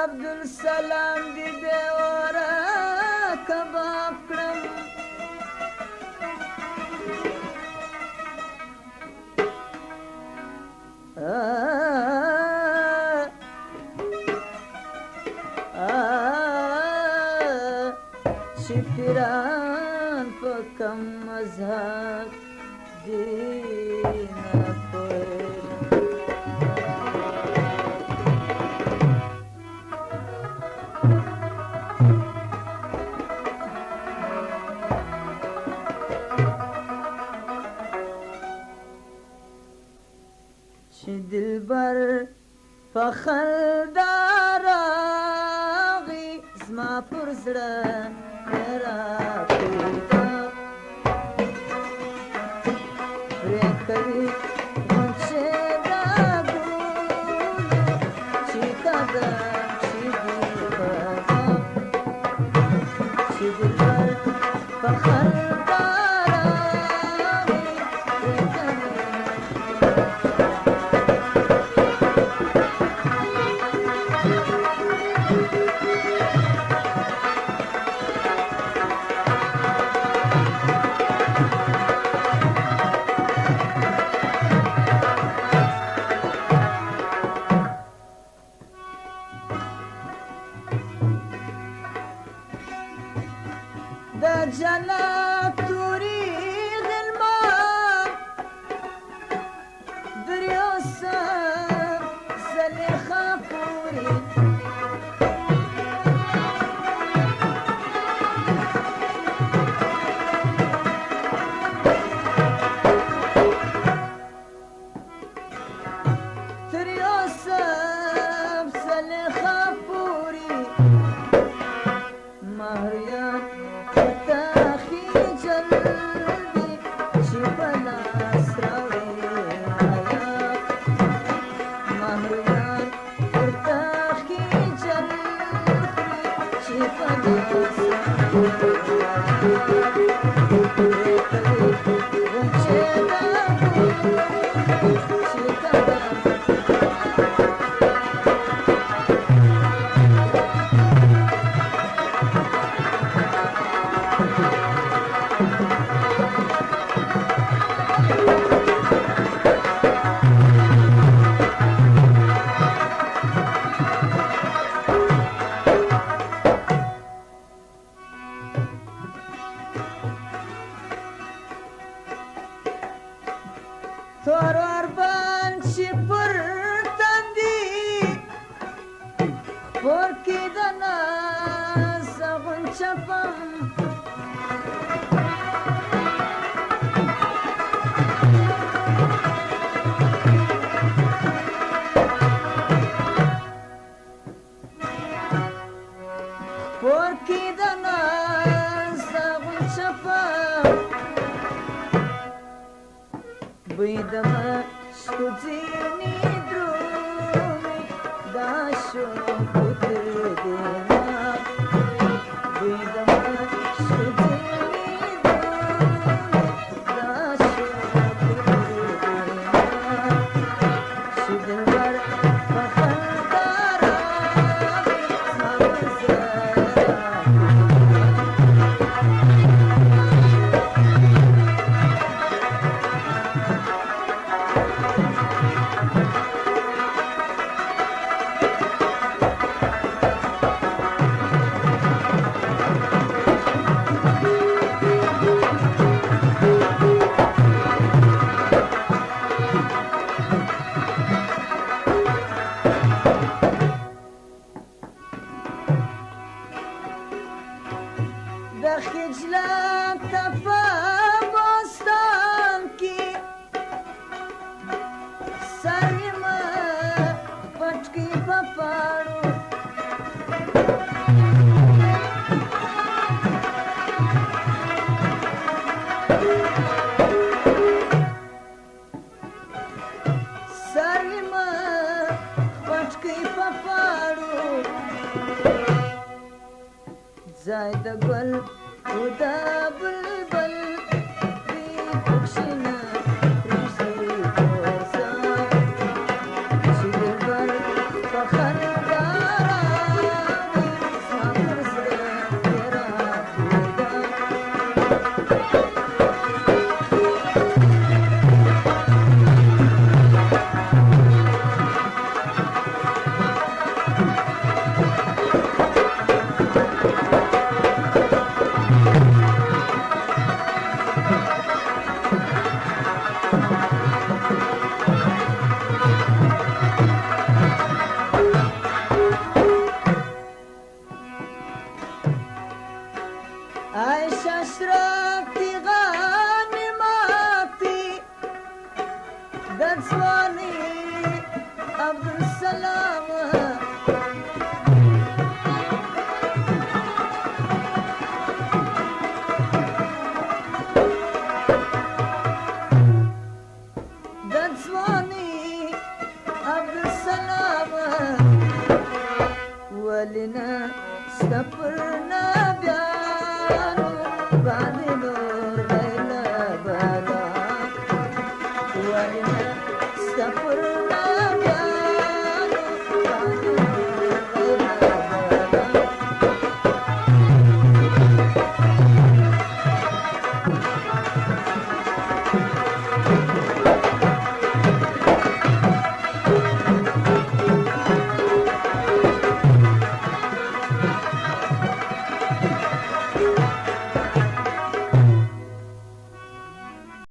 عبدالسلام دی دیواره کباب کړم چې پیران په کم مذهب دین دلبر فخلدا راغی زما پر زړه راپیدا پرې کوي غونچې دا ګل چې قدم چې قدم چې دلبر فخلدا جنات تريد الماء دريوسا زليخا فوري دريوسا زليخا فوري مهريان Toror banci purtandi Porki dana sagun chapam Porki dana sagun chapam Bidama skuzini drumi dasho kudrdina Bidama skuzini drumi dasho kudrdina Shidwar fakhandara Sarima Patki Paparu Sarima Patki Paparu Zaida Gul Uda Bulbul Di Bukshina Krishti Korsa Shilbar Pakhar Dara Samar Se Tera Kuda Aisha Shrakti Ghanimati Dadswani Abdul Salam Dadswani Abdul Salam Walina Sapurna